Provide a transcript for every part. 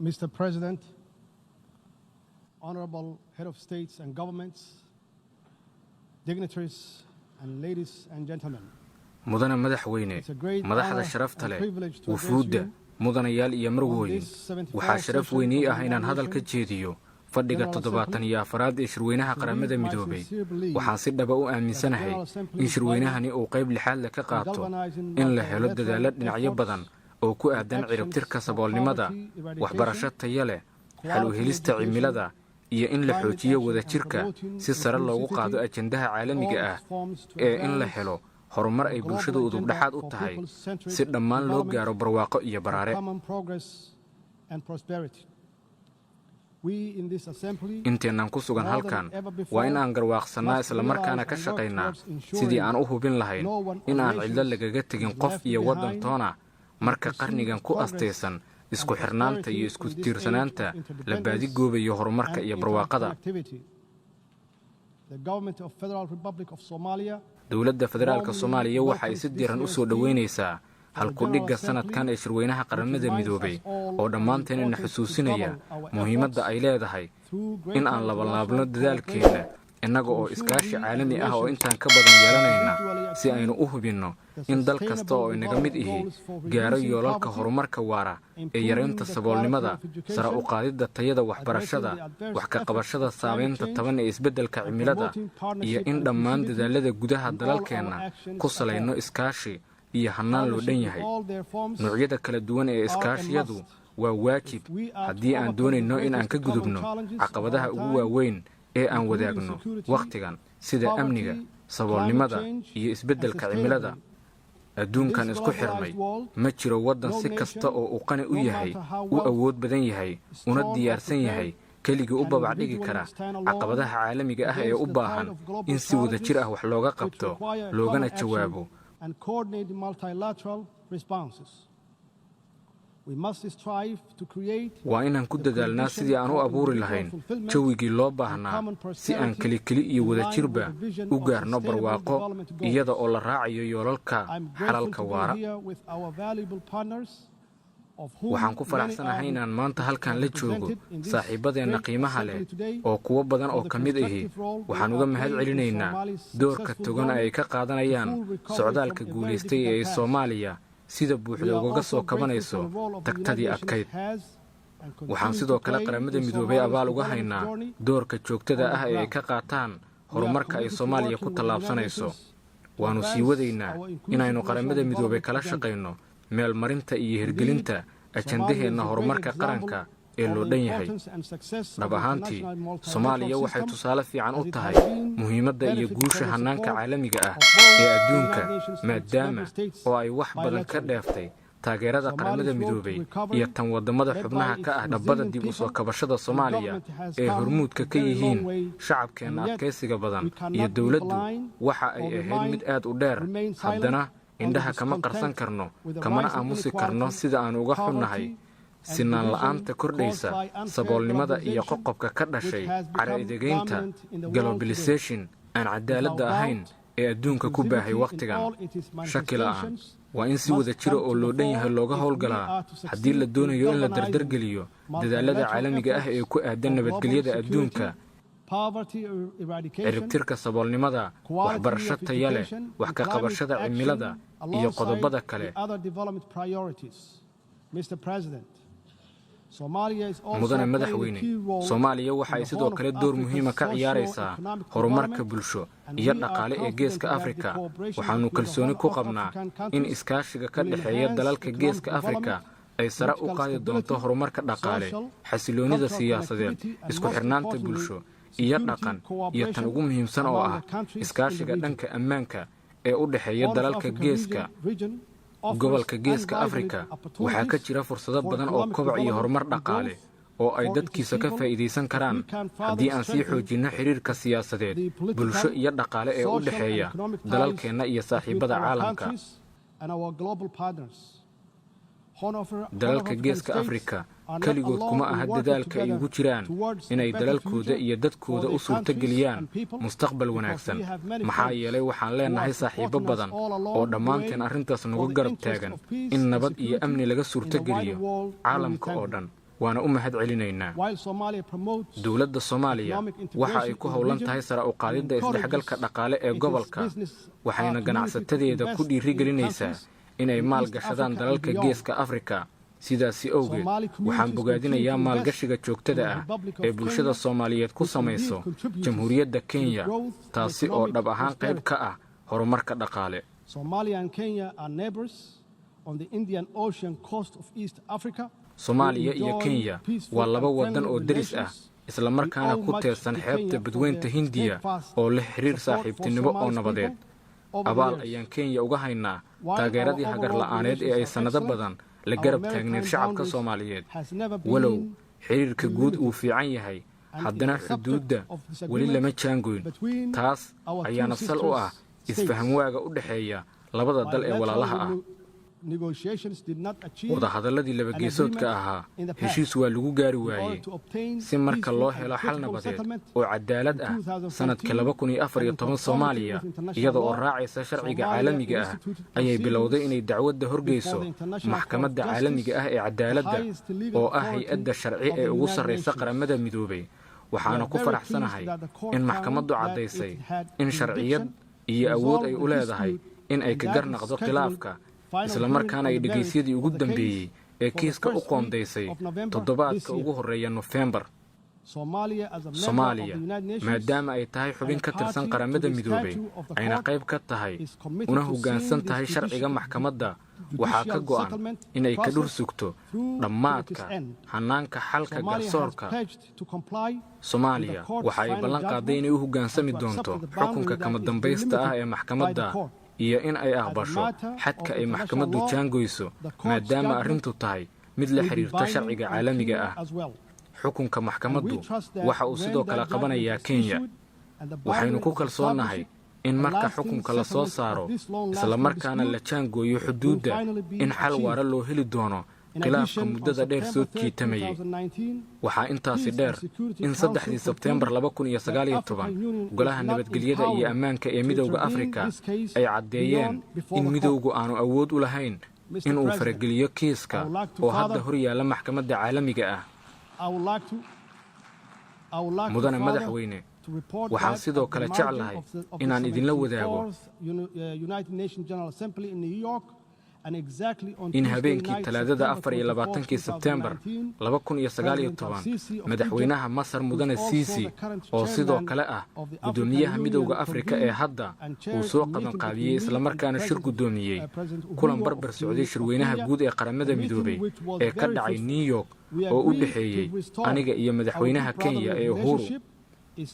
Mr. President, Honorable Head of States and Governments, dignitaries, and ladies and gentlemen. mudana madaxweyne madaxda sharafta leh wufuudda mudanayaal iyo marwooyin waxaa sharaf weyn ii ah inaan hadal ka jeediyo fadhiga 74aad ee shirweynaha qaramada midoobay waxaan si dhab ah u aaminsanahay in shirweynahani uu qayb lixaad leh ka qaato in la helo dadaalo dhinacyo badan oo ku aadan ciribtirka saboolnimada waxbarasho tayo leh xal u helista cimilada iyo in la xoojiyo wadajirka si sare loogu qaado ajandaha caalamiga ah ee in la helo horumar ay bulshada udub dhaxaad u tahay si dhammaan loo gaaro barwaaqo iyo baraare. inteenaan ku sugan halkan waa in aan garwaaqsannaa islamarkaana ka shaqaynaa sidii aan u hubin lahayn in aan cidlo lagaga tegin qof iyo waddan toona marka qarnigan ku astaysan isku xirnaanta iyo isku tiirsanaanta la baadigoobayo horumarka iyo barwaaqada. dowladda federaalka Soomaaliya waxa ay si diiran u soo dhaweynaysaa halkudhigga sanadkan ee shirweynaha qaramada midoobay oo dhammaanteen xusuusinaya muhiimadda ay leedahay in aan labanlaabno dadaalkeena innaga oo iskaashi caalami ah oo intaan ka badan yeelanayna si aynu u hubinno in dal kasta oo inaga mid ihi gaaro yoolalka horumarka waara ee yareynta saboolnimada sare u qaadidda tayada waxbarashada wax ka qabashada saameynta taban ee isbeddelka cimilada iyo in dhammaan dadaalada gudaha dalalkeenna ku salayno iskaashi iyo hannaan loo dhan yahay. noocyada kala duwan ee iskaashiyadu waa waajib haddii aan doonayno in aan ka gudubno caqabadaha ugu waaweyn ee aan wadaagno wakhtigan sida amniga saboolnimada iyo isbeddelka cimilada. adduunkan isku xirmay ma jiro waddan si kasta oo uu qani u yahay u awood badan yahay una diyaarsan yahay keligii u babacdhigi kara caqabadaha caalamiga ah ee u baahan in si wadajir ah wax looga qabto loogana jawaabo. waa inaan ku dadaalnaa sidii aan u abuuri lahayn jawigii loo baahnaa si aan kelikeli iyo wadajirba u gaarno barwaaqo iyada oo la raacayo yoolalka xalalka waara. waxaan ku faraxsanahay inaan maanta halkan la joogo saaxiibadeenna qiimaha leh oo kuwo badan oo ka mid ahi waxaan uga mahad celinaynaa doorka togan ay ka qaadanayaan socdaalka guulaystay ee Soomaaliya sida buuxda ugaga soo kabanayso tagtadii adkayd. waxaan sidoo kale qaramada midoobay abaal uga haynaa doorka joogtada ah ee ay ka qaataan horumarka ay Soomaaliya ku tallaabsanayso. waanu sii wadaynaa inaynu qaramada midoobay kala shaqayno meel marinta iyo hirgelinta ajandaheenna horumarka qaranka ee loo dhan yahay. dhab ahaantii Soomaaliya waxay tusaale fiican u tahay muhiimadda iyo guusha hannaanka caalamiga ah ee adduunka maadaama oo ay wax badan ka dheeftay taageerada qaramada midoobay iyo tan waddamada xubnaha ka ah dhabbada dib u soo kabashada Soomaaliya ee hormuudka ka yihiin shacabkeenna adkaysiga badan iyo dowladdu waxa ay ahayd mid aad u dheer. haddana indhaha kama qarsan karno kamana aamusi karno sida aan uga xunnahay sinaan la'aanta kordhaysa saboolnimada iyo qoqobka ka dhashay cara-idegaynta globalization aan cadaaladda ahayn ee adduunka ku baahay wakhtigan. shaki la'aan waa in si wada jira oo loo dhan yahay looga howlgalaa haddii la doonayo in la dardargeliyo dadaalada caalamiga ah ee ku aadan nabadgelyada adduunka, ciribtirka saboolnimada, waxbarasho taya leh, wax ka qabashada cimilada iyo qodobada kale. mudane madaxweyne Soomaaliya waxa ay sidoo kale door muhiima ka ciyaaraysaa horumarka bulsho iyo dhaqaale ee geeska Afrika. waxaanu kalsooni ku qabnaa in iskaashiga ka dhexeeya dalalka geeska Afrika ay sare u qaadi doonto horumarka dhaqaale, xasiloonida siyaasadeed, isku xirnaanta bulsho iyo dhaqan iyo tan ugu muhiimsan oo ah iskaashiga dhanka ammaanka ee u dhexeeya dalalka geeska. gobolka geeska Afrika waxaa ka jira fursado badan oo koboc iyo horumar dhaqaale oo ay dadkiisa ka faa'iideysan karaan haddii aan sii xoojinno xiriirka siyaasadeed, bulsho iyo dhaqaale ee u dhexeeya dalalkeenna iyo saaxiibada caalamka. dalalka geeska Afrika keligood kuma aha dadaalka ay ugu jiraan inay dalalkooda iyo dadkooda u suurtageliyaan mustaqbal wanaagsan. maxaa yeelay waxaan leenahay saaxiibo badan oo dhammaanteen arrintaas nagu garab taagan in nabad iyo amni laga suurtageliyo caalamka oo dhan. waana u mahad celinaynaa. Dowladda Soomaaliya waxa ay ku howlan tahay sare u qaadidda isdhexgalka dhaqaale ee gobolka, waxayna ganacsatadeeda ku dhiirigelinaysaa inay maalgashadaan dalalka Geeska Afrika. sidaasi awgeed waxaan bogaadinayaa maalgashiga joogtada ah ee bulshada Soomaaliyeed ku samayso Jamhuuriyadda Kenya, taasi oo dhab ahaan qayb ka ah horumarka dhaqaale. Soomaaliya iyo Kenya waa laba wadan oo deris ah, isla markaana ku teedsan xeebta Badweynta Hindiya oo leh xiriir saaxiibtinimo oo nabadeed. Abaal ayaan Kenya uga haynaa taageeradii hagar la'aaneed ee ay sanado badan la garab taagneed shacabka Soomaaliyeed. Walow xiriirka guud uu fiican yahay, haddana xuduudda weli lama jaangoyn. taas ayaana sal u ah isfaham waaga u dhexeeya labada dal ee walaalaha ah. wadahadalladii labageesoodka ahaa heshiis waa lagu gaari waayey. si marka loo helo xal nabadeed oo cadaalad ah sanadkii 2014 Soomaaliya, iyada oo raacaysa sharciga caalamiga ah, ayay bilowday inay dacwadda horgeyso maxkamadda caalamiga ah ee cadaaladda oo ah hay-adda sharci ee ugu sarreysa qaramada midoobay. waxaana ku faraxsanahay in maxkamaddu caddaysay in sharciyad iyo awood ay u leedahay in ay ka garnaqdo khilaafka, isla markaana ay dhegaysyadii ugu dambeeyey ee kiiska u qoondaysay toddobaadka ugu horreeya Nofeembar. Soomaaliya maadaama ay tahay xubin ka tirsan qaramada midoobay, ayna qayb ka tahay una hoggaansan tahay sharciga maxkamadda, waxaa ka go'an inay ka dhur sugto dhammaadka hannaanka xalka garsoorka. Soomaaliya waxa ay ballan qaaday inay u hoggaansami doonto xukunka kama dambaysta ah ee maxkamadda iyo in ay aqbasho xadka ay maxkamaddu jaangoyso, maadaama arrintu tahay mid la xiriirta sharciga caalamiga ah. xukunka maxkamaddu waxa uu sidoo kale qabanayaa Kenya. waxaynu ku kalsoonahay in marka xukunka la soo saaro, isla markaana la jaangooyo xuduudda, in xal waara loo heli doono khilaafka muddada dheer soo jiitamayay. waxaa intaasi dheer in 3 Sebteembar 2019 golaha nabadgelyada iyo ammaanka ee Midowga Afrika ay caddeeyeen in midowgu aanu awood u lahayn in uu farageliyo kiiska oo hadda hor yaalla maxkamadda caalamiga ah. mudane madaxweyne, waxaan sidoo kale jeclahay inaan idinla wadaago in habeenkii Talaadada 24 Sebteembar 2019 madaxweynaha Masar mudane Sisi, oo sidoo kale ah gudoomiyaha Midowga Afrika ee hadda, uu soo qaban qaabiyey isla markaana shir gudoomiyey kulan barbar socday shirweynaha guud ee qaramada midoobay ee ka dhacay New York oo u dhaxeeyay aniga iyo madaxweynaha Kenya ee Uhuru.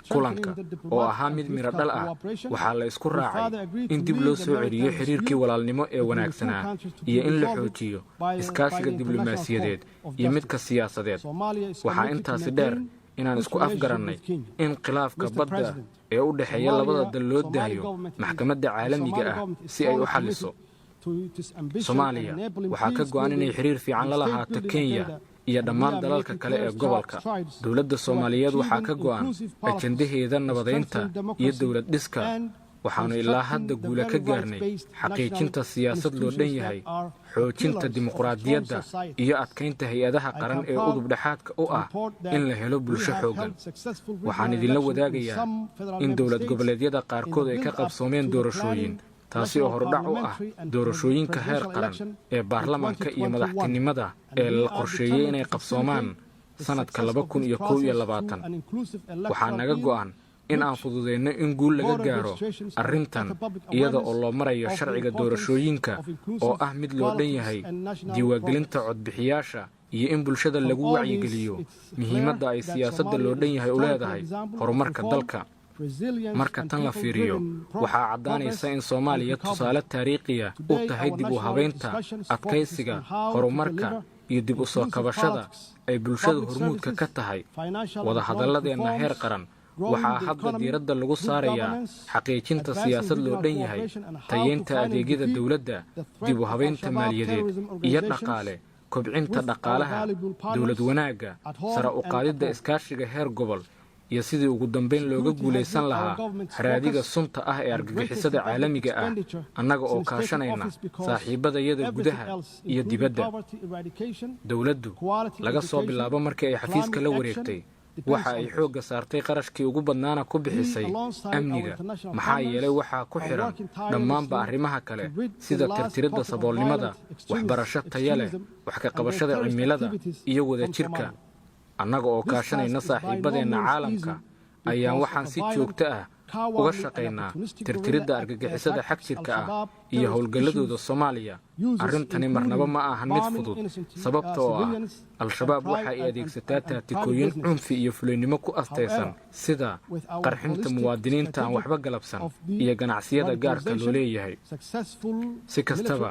kulanka oo ahaa mid miro dhal ah, waxaa la isku raacay in dib loo soo celiyo xiriirkii walaalnimo ee wanaagsanaa iyo in la xoojiyo iskaashiga diblomaasiyadeed iyo midka siyaasadeed. waxaa intaasi dheer inaan isku afgarannay in khilaafka badda ee u dhexeeya labada dal loo daayo maxkamadda caalamiga ah si ay u xalliso. Soomaaliya waxaa ka go'an inay xiriir fiican la lahaato Kenya iyo dhammaan dalalka kale ee gobolka. dowladda Soomaaliyeed waxaa ka go'an ajandaheeda nabadeynta iyo dowlad dhiska. waxaanu ilaa hadda guula ka gaarnay xaqiijinta siyaasad loo dhan yahay, xoojinta dimuqraadiyadda iyo adkaynta hay-adaha qaran ee udub dhexaadka u ah in la helo bulsho xooggan. waxaan idinla wadaagayaa in dowlad goboleedyada qaarkood ay ka qabsoomeen doorashooyin, taasi oo hordhac u ah doorashooyinka heer qaran ee baarlamaanka iyo madaxtinimada ee la qorsheeyey inay qabsoomaan sanadka 2021. waxaa naga go'an in aan fududeyno in guul laga gaaro arrintan iyada oo loo marayo sharciga doorashooyinka oo ah mid loo dhan yahay, diiwaangelinta codbixiyaasha, iyo in bulshada lagu wacyigeliyo muhiimadda ay siyaasadda loo dhan yahay u leedahay horumarka dalka. marka tan la fiiriyo, waxaa caddaanaysa in Soomaaliya tusaale taariikhiya u tahay dib u habeynta, adkaysiga, horumarka iyo dib u soo kabashada ay bulshada hormuudka ka tahay. wadahadalladeenna heer qaran waxaa hadda diiradda lagu saarayaa xaqiijinta siyaasad loo dhan yahay, tayeynta adeegyada dowladda, dib u habeynta maaliyadeed iyo dhaqaale, kobcinta dhaqaalaha, dowlad wanaagga, sare u qaadidda iskaashiga heer gobol iyo sidii ugu dambeyn looga guulaysan lahaa haraadiga sunta ah ee argagixisada caalamiga ah annaga oo kaashanayna saaxiibadayada gudaha iyo dibadda. dowladdu laga soo bilaabo markii ay xafiiska la wareegtay waxa ay xoogga saartay qarashkii ugu badnaana ku bixisay amniga, maxaa yeelay waxaa ku xihan dhammaanba arrimaha kale sida tirtiridda saboolnimada, waxbarasho taya leh, wax ka qabashada cimilada iyo wadajirka. annaga oo kaashanayna saaxiibadeenna caalamka ayaan waxaan si joogto ah uga shaqaynaa tirtiridda argagixisada xagjirka ah iyo howlgalladooda Soomaaliya. arrintani marnaba ma ahan mid fudud sababtoo ah al-shabaab waxa ay adeegsataa taatikooyin cunfi iyo fulinnimo ku astaysan sida qarxinta muwaadiniinta aan waxba galabsan iyo ganacsiyada gaarka loo leeyahay. si kastaba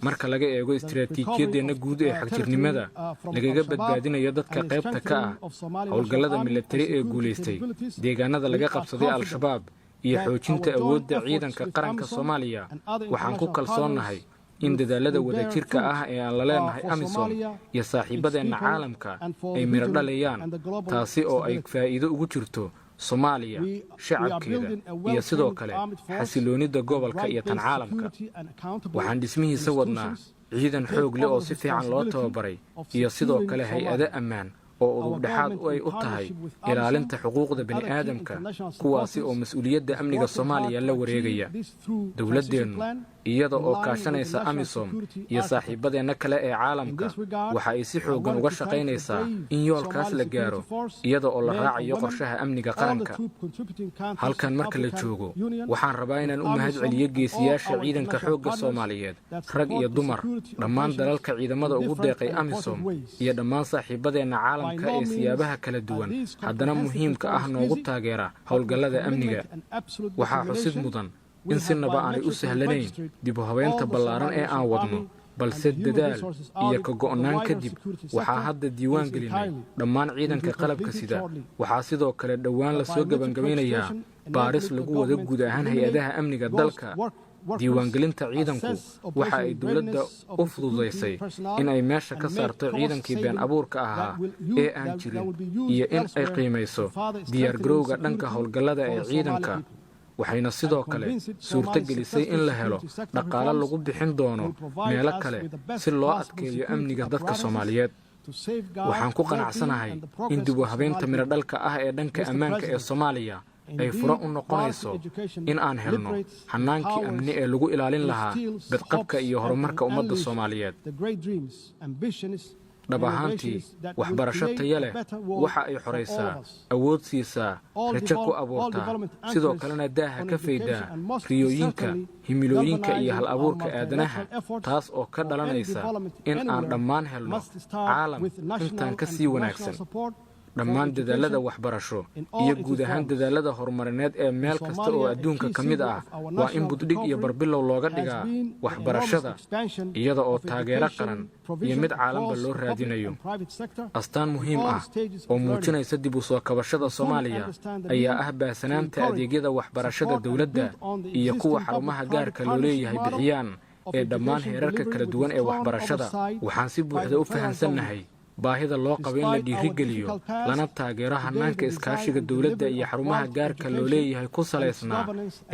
marka laga eego istiraatiijiyadeenna guud ee xagjirnimada lagaga badbaadinayo dadka qaybta ka ah howlgallada militari ee guulaystay, deegaanada laga qabsaday al-shabaab iyo xoojinta awoodda ciidanka qaranka Soomaaliya, waxaan ku kalsoonnahay in dadaalada wadajirka ah ee aan la leenahay AMISOM iyo saaxiibadeenna caalamka ay miro dhalayaan, taasi oo ay faa'iido ugu jirto Soomaaliya, shacabkeeda iyo sidoo kale xasiloonida gobolka iyo tan caalamka. waxaan dhismihiisa wadnaa ciidan xoog leh oo si fiican loo tababaray iyo sidoo kale hay-ado ammaan oo udubdhexaad ay u tahay ilaalinta xuquuqda bini'aadamka, kuwaasi oo mas'uuliyadda amniga Soomaaliya la wareegaya. dowladdeennu iyada oo kaashanaysa AMISOM iyo saaxiibadeenna kale ee caalamka waxa ay si xooggan uga shaqaynaysaa in yoolkaas la gaaro iyada oo la raacayo qorshaha amniga qaranka. halkan marka la joogo waxaan rabaa inaan u mahad celiyo geesiyaasha ciidanka xoogga Soomaaliyeed, rag iyo dumar, dhammaan dalalka ciidamada ugu deeqay AMISOM iyo dhammaan saaxiibadeenna caalamka ee siyaabaha kala duwan haddana muhiimka ah noogu taageera howlgallada amniga. waxaa xusid mudan in sinaba aanay u sahlanayn dib u habeynta ballaaran ee aan wadno, balse dadaal iyo ka go'naan kadib waxaa hadda diiwaan gelinay dhammaan ciidanka qalabka sida. waxaa sidoo kale dhowaan la soo gabangabeynayaa baaris lagu wada guud ahaan hay-adaha amniga dalka. diiwaangelinta ciidanku waxa ay dowladda u fududaysay in ay meesha ka saarto ciidankii been abuurka ahaa ee aan jirin iyo in ay qiimayso diyaargarowga dhanka howlgallada ee ciidanka. waxayna sidoo kale suurto gelisay in la helo dhaqaale lagu bixin doono meelo kale si loo adkeeyo amniga dadka Soomaaliyeed. waxaan ku qanacsanahay in dib u habeynta miradhalka ah ee dhanka ammaanka ee Soomaaliya ay furo u noqonayso in aan helno xanaankii amni ee lagu ilaalin lahaa badqabka iyo horumarka ummadda Soomaaliyeed. dhab ahaantii waxbarasho taya leh waxa ay xoraysaa, awood siisaa, rajo ku abuurtaa, sidoo kalena daaha ka faydaa riyooyinka, himilooyinka iyo hal abuurka aadanaha, taas oo ka dhalanaysa in aan dhammaan helno caalam intaan ka sii wanaagsan. dhammaan dadaalada waxbarasho iyo guud ahaan dadaalada horumarineed ee meel kasta oo adduunka ka mid ah waa in buddhig iyo barbilow looga dhigaa waxbarashada iyada oo taageero qaran iyo mid caalamka loo raadinayo. astaan muhiim ah oo muujinaysa dib u soo kabashada Soomaaliya ayaa ah baahsanaanta adeegyada waxbarashada dowladda iyo kuwa xarumaha gaarka loo leeyahay bixiyaan ee dhammaan heerarka kala duwan ee waxbarashada. waxaan si buuxda u fahansannahay baahida loo qabo in la dhiirigeliyo lana taageero hanaanka iskaashiga dowladda iyo xarumaha gaarka loo leeyahay ku salaysnaa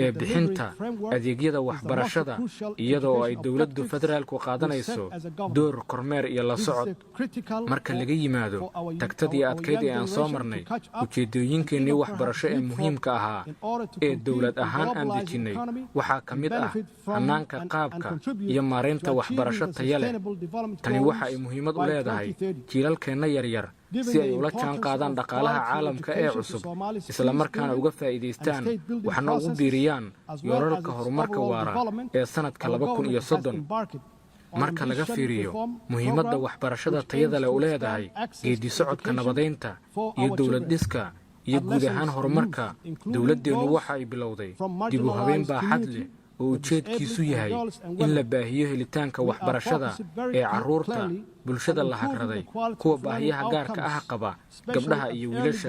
ee bixinta adeegyada waxbarashada iyada oo ay dowladdu federaalku qaadanayso door kormeer iyo la socod. marka laga yimaado tagtadii adkayd ee aan soo marnay, ujeedooyinkeennii waxbarasho ee muhiimka ahaa ee dowlad ahaan aan dejinnay waxaa ka mid ah hanaanka qaabka iyo maaraynta waxbarasho taya leh. tani waxa ay muhiimad u leedahay jiilalkeenna yaryar si ay ula jaan qaadaan dhaqaalaha caalamka ee cusub, isla markaana uga faa'iidaystaan waxna ugu biiriyaan yoolalka horumarka waara ee sannadka 2030. marka laga fiiriyo muhiimadda waxbarashada tayada leh u leedahay geedi socodka nabadaynta iyo dowlad dhiska iyo guud ahaan horumarka, dowladdeennu waxa ay bilowday dib u habeyn baaxad leh oo ujeedkiisu yahay in la baahiyo helitaanka waxbarashada ee carruurta, bulshada la hagraday, kuwa baahiyaha gaarka ah qaba, gabdhaha iyo wiilasha.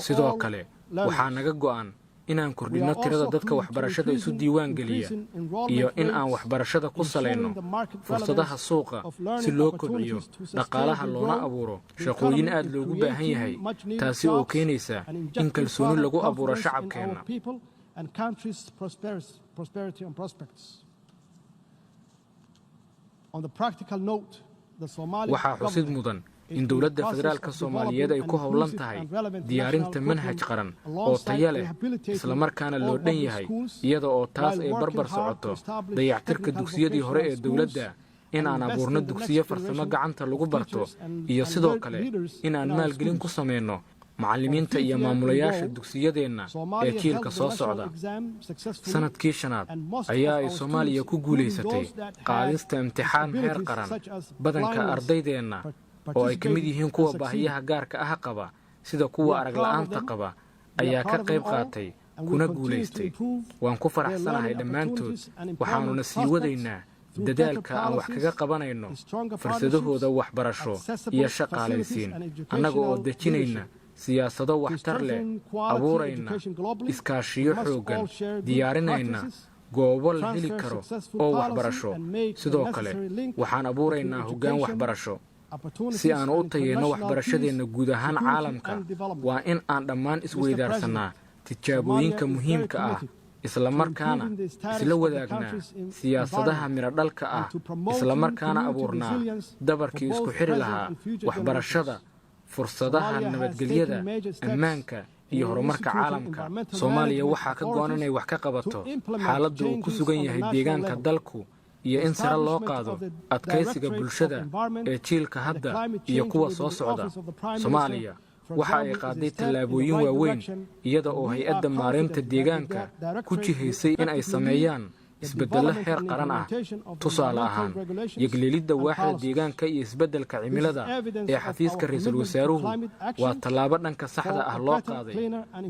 sidoo kale waxaa naga go'an inaan kordhino tirada dadka waxbarashada isu diiwaan geliya iyo in aan waxbarashada ku salayno fursadaha suuqa si loo kobciyo dhaqaalaha loona abuuro shaqooyin aad loogu baahan yahay taasi oo keenaysa in kalsooni lagu abuuro shacabkeenna. waxaa xusid mudan in dowladda federaalka Soomaaliyeed ay ku howlan tahay diyaarinta manhaj qaran oo tayo leh isla markaana loo dhan yahay iyada oo taas ay barbar socoto dayactirka dugsiyadii hore ee dowladda in aan abuurno dugsiyo farsamo gacanta lagu barto iyo sidoo kale in aan maalgelin ku samayno macallimiinta iyo maamulayaasha dugsiyadeenna ee jiilka soo socda. sanadkii shanaad ayaa ay Soomaaliya ku guulaysatay qaadista imtixaan heer qaran badanka ardaydeenna oo ay ka mid yihiin kuwa baahiyaha gaarka ah qaba sida kuwa arag la'aanta qaba ayaa ka qayb qaatay kuna guulaystay. waan ku faraxsanahay dhammaantood waxaanuna sii wadaynaa dadaalka aan wax kaga qabanayno fursadahooda waxbarasho iyo shaqaalaysiin annaga oo dejinayna siyaasado waxtar leh abuurayna iskaashiyo xooggan diyaarinayna goobo la heli karo oo waxbarasho. sidoo kale waxaan abuuraynaa hoggaan waxbarasho si aan u tayeyno waxbarashadeenna guud ahaan caalamka. waa in aan dhammaan isweydaarsanaa tijaabooyinka muhiimka ah isla markaana isla wadaagnaa siyaasadaha miradhalka ah isla markaana abuurnaa dabarkii isku xiri lahaa waxbarashada fursadaha nabadgelyada ammaanka iyo horumarka caalamka. Soomaaliya waxaa ka go'an inay wax ka qabato xaaladda uu ku sugan yahay deegaanka dalku iyo in sare loo qaado adkaysiga bulshada ee jiilka hadda iyo kuwa soo socda. Soomaaliya waxa ay qaaday tallaabooyin waaweyn iyada oo hay-adda maareynta deegaanka ku jihaysay in ay sameeyaan isbeddello heer qaran ah. tusaale ahaan yegleelidda waaxda deegaanka iyo isbeddelka cimilada ee xafiiska ra'iisul wasaaruhu waa tallaabo dhanka saxda ah loo qaaday.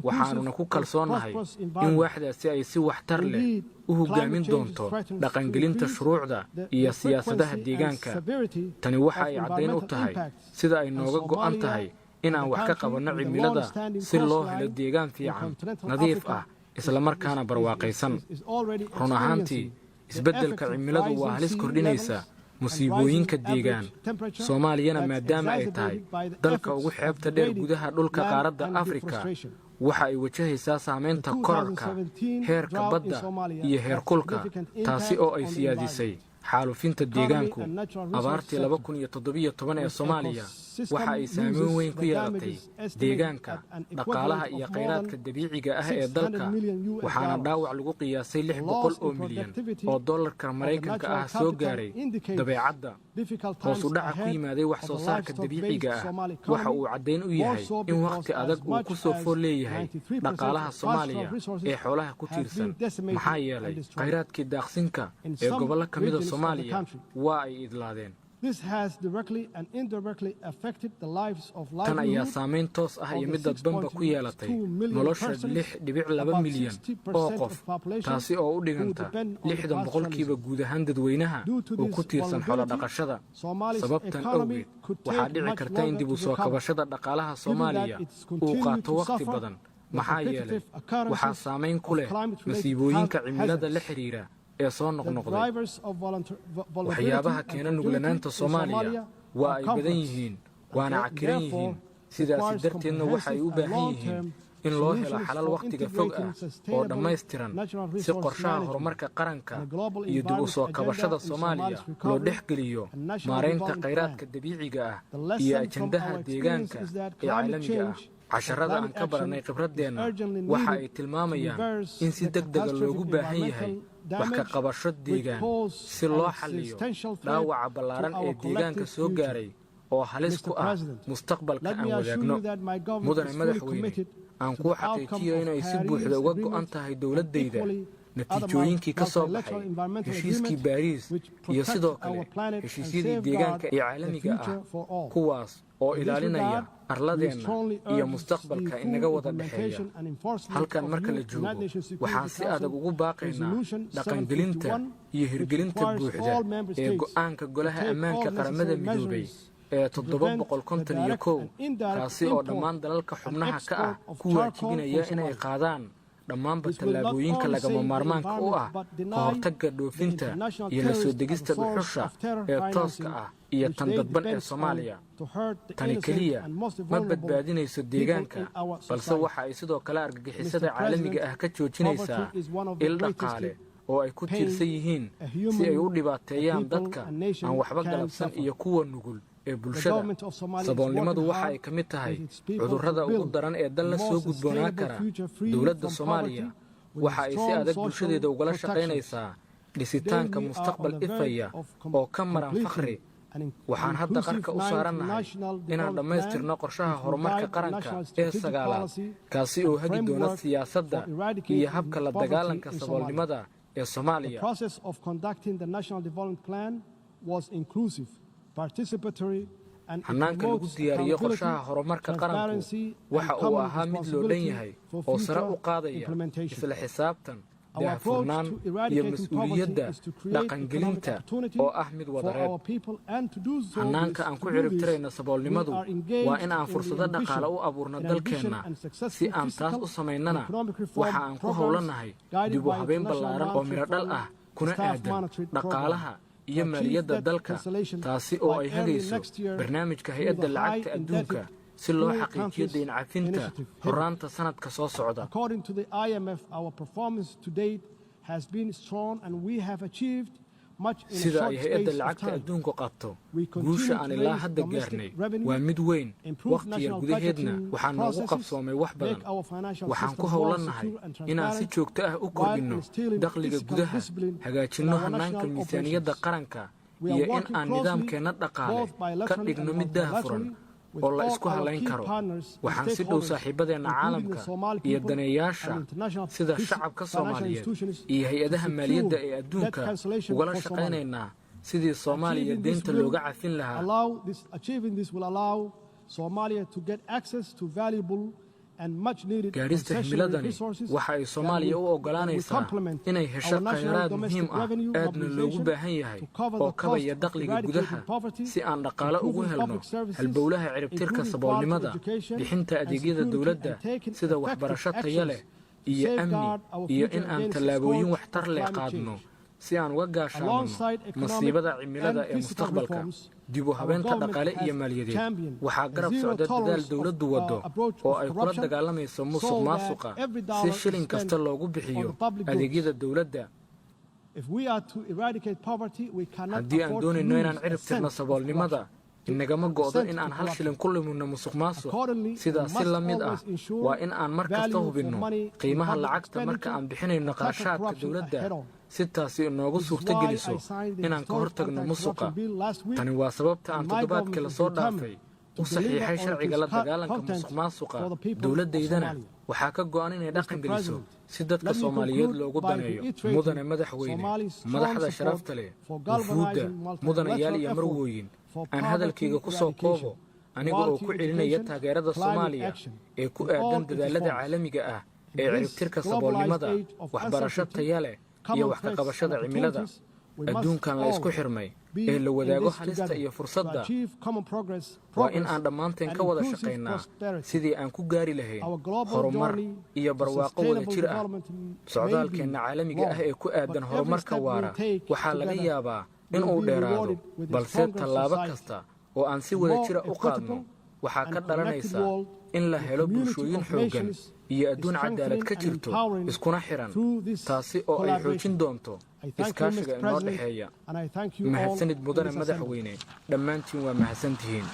waxaanuna ku kalsoonahay in waaxdaasi ay si waxtar leh u hoggaamin doonto dhaqangelinta shuruucda iyo siyaasadaha deegaanka. tani waxa ay caddayn u tahay sida ay nooga go'an tahay in aan wax ka qabanno cimilada si loo helo deegaan fiican nadiif ah isla markaana barwaaqaysan. run ahaantii isbeddelka cimiladu waa halis kordhinaysa musiibooyinka deegaan. Soomaaliyana maadaama ay tahay dalka ugu xeebta dheer gudaha dhulka qaaradda Afrika waxa ay wajahaysaa saamaynta korarka heerka badda iyo heerkulka taasi oo ay siyaadisay xaalufinta deegaanku. abaartii 2017 ee Soomaaliya waxa ay saameyn weyn ku yeelatay deegaanka, dhaqaalaha iyo kheyraadka dabiiciga ah ee dalka, waxaana dhaawac lagu qiyaasay $600 oo milyan oo dollarka Maraykanka ah soo gaaray dabeecadda. hoos u dhaca ku yimaaday wax soo saarka dabiiciga ah waxa uu caddayn u yahay in waqti adag uu ku soo fool leeyahay dhaqaalaha Soomaaliya ee xoolaha ku tiirsan, maxaa yeelay kheyraadkii daaqsinka ee gobollo ka mida Soomaaliya waa ay idlaadeen. tan ayaa saamayn toos ah iyo mid dadbanba ku yeelatay nolosha 6.2 milyan oo qof, taasi oo u dhiganta 60% guud ahaan dadweynaha oo ku tiirsan xoolo dhaqashada. sababtan awgeed waxaa dhici karta in dib u soo kabashada dhaqaalaha Soomaaliya uu qaato waqti badan, maxaa yeelay waxaa saamayn ku leh masiibooyinka cimilada la xiriira ee soo noqnoqday. waxyaabaha keena nuglanaanta Soomaaliya waa ay badan yihiin waana cakiran yihiin, sidaasi darteedna waxa ay u baahan yihiin in loo helo xalal wakhtiga fog ah oo dhammaystiran si qorshaha horumarka qaranka iyo dib u soo kabashada Soomaaliya loo dhexgeliyo maaraynta kheyraadka dabiiciga ah iyo ajandaha deegaanka ee caalamiga ah. casharada aan ka baranay khibradeenna waxa ay tilmaamayaan in si degdega loogu baahan yahay wax ka qabasho deegaan si loo xalliyo dhaawaca ballaaran ee deegaanka soo gaaray oo halis ku ah mustaqbalka aan wadaagno. mudane madaxweyne, aan kuu xaqiijiyo inay si buuxda uga go'an tahay dowladdayda natiijooyinkii ka soo baxay heshiiskii Baariis iyo sidoo kale heshiisyadii deegaanka ee caalamiga ah, kuwaas oo ilaalinaya arladeenna iyo mustaqbalka inaga wada dhexeeya. halkan marka la joogo waxaan si adag ugu baaqaynaa dhaqangelinta iyo hirgelinta buuxda ee go'aanka golaha ammaanka qaramada midoobay ee 751 kaasi oo dhammaan dalalka xubnaha ka ah ku waajibinaya inay qaadaan dhammaanba tallaabooyinka lagama maarmaanka u ah ka hortagga dhoofinta iyo la soo degista dhuxusha ee tooska ah iyo tan dadban ee Soomaaliya. Tani keliya ma badbaadinayso deegaanka, balse waxa ay sidoo kale argagixisada caalamiga ah ka joojinaysaa il dhaqaale oo ay ku tiirsan yihiin si ay u dhibaateeyaan dadka aan waxba galabsan iyo kuwa nugul ee bulshada. Saboolnimadu waxa ay ka mid tahay cudurrada ugu daran ee dal la soo gudboonaan kara. Dowladda Soomaaliya waxa ay si adag bulshadeeda ugala shaqaynaysaa dhisitaanka mustaqbal ifaya oo ka maran faqri. Waxaan hadda qarka u saarannahay inaan dhammaystirno qorshaha horumarka qaranka ee 9aad, kaasi oo hagi doona siyaasadda iyo habka la dagaalanka saboolnimada ee Soomaaliya. Hannaanka lagu diyaariyo qorshaha horumarka qaranku waxa uu ahaa mid loo dhan yahay oo sare u qaadaya isla xisaabtan, daahfurnaan iyo mas'uuliyadda dhaqangelinta oo ah mid wadareed. Hannaanka aan ku ciribtirayno saboolnimadu waa in aan fursado dhaqaale u abuurno dalkeenna. Si aan taas u samaynana waxa aan ku howlanahay dib u habeyn ballaaran oo midho dhal ah kuna aadan dhaqaalaha iyo maaliyadda dalka, taasi oo ay hagayso barnaamijka hay-adda lacagta adduunka si loo xaqiijiyo deyn cafinta horaanta sanadka soo socda. Sida ay hay-adda lacagta adduunku qabto, guusha aan ilaa hadda gaarnay waa mid weyn. Waqti yar gudaheedna waxaa noogu qabsoomay wax badan. Waxaan ku howlanahay inaan si joogto ah u kordhinno dakhliga gudaha, hagaajinno hannaanka miisaaniyadda qaranka, iyo in aan nidaamkeenna dhaqaale ka dhigno mid daahfuran oo la isku halayn karo. Waxaan si dhow saaxiibadeenna caalamka iyo daneeyaasha sida shacabka Soomaaliyeed iyo hay-adaha maaliyadda ee adduunka ugala shaqaynaynaa sidii Soomaaliya deynta looga cafin lahaa. Gaarista himiladani waxa ay Soomaaliya u oggolaanaysaa inay hesho khayraad muhiim ah aadna loogu baahan yahay oo kabaya dakhliga gudaha si aan dhaqaale ugu helno halbowlaha ciribtirka saboolnimada, bixinta adeegyada dowladda sida waxbarasho tayo leh iyo amni, iyo in aan tallaabooyin waxtar leh qaadno si aan uga gaashaanno masiibada cimilada ee mustaqbalka. dib u habeenta dhaqaale iyo maaliyadeed waxaa garab socda dadaal dowladdu waddo oo ay kula dagaalamayso musuqmaasuqa si shilin kasta loogu bixiyo adeegyada dowladda. haddii aan doonayno inaan cirib tirno saboolnimada, inagama go'do in aan hal shilin ku luminno musuqmaasuq. sidaas si la mid ah waa in aan mar kasta hubinno qiimaha lacagta marka aan bixinayno qarashaadka dowladda si taasi inoogu suurtogeliso inaan ka hortagno musuqa. tani waa sababta aan toddobaadkii la soo dhaafay u saxiixay sharciga la dagaalanka musuqmaasuqa. dowladdaydana waxaa ka go'an inay dhaqan geliso si dadka Soomaaliyeed loogu daneeyo. mudane madaxweyne, madaxda sharafta leh, wufuudda, mudanayaal iyo marwooyin, aan hadalkayga ku soo koobo aniga oo ku celinaya taageerada Soomaaliya ee ku aadan dadaalada caalamiga ah ee ciribtirka saboolnimada, waxbarasho tayo leh iyo wax ka qabashada cimilada. adduunkan la isku xirmay ee la wadaago halista iyo fursadda waa in aan dhammaanteen ka wada shaqaynaa sidii aan ku gaari lahayn horumar iyo barwaaqo wada jir ah. socdaalkeenna caalamiga ah ee ku aadan horumarka waara waxaa laga yaabaa in uu dheeraado, balse tallaabo kasta oo aan si wada jira u qaadno waxaa ka dhalanaysa in la helo bulshooyin xooggan iyo adduun cadaalad ka jirto iskuna xiran, taasi oo ay xoojin doonto iskaashiga inoo dhexeeya. mahadsanid mudane madaxweyne, dhammaantiin waa mahadsantihiin.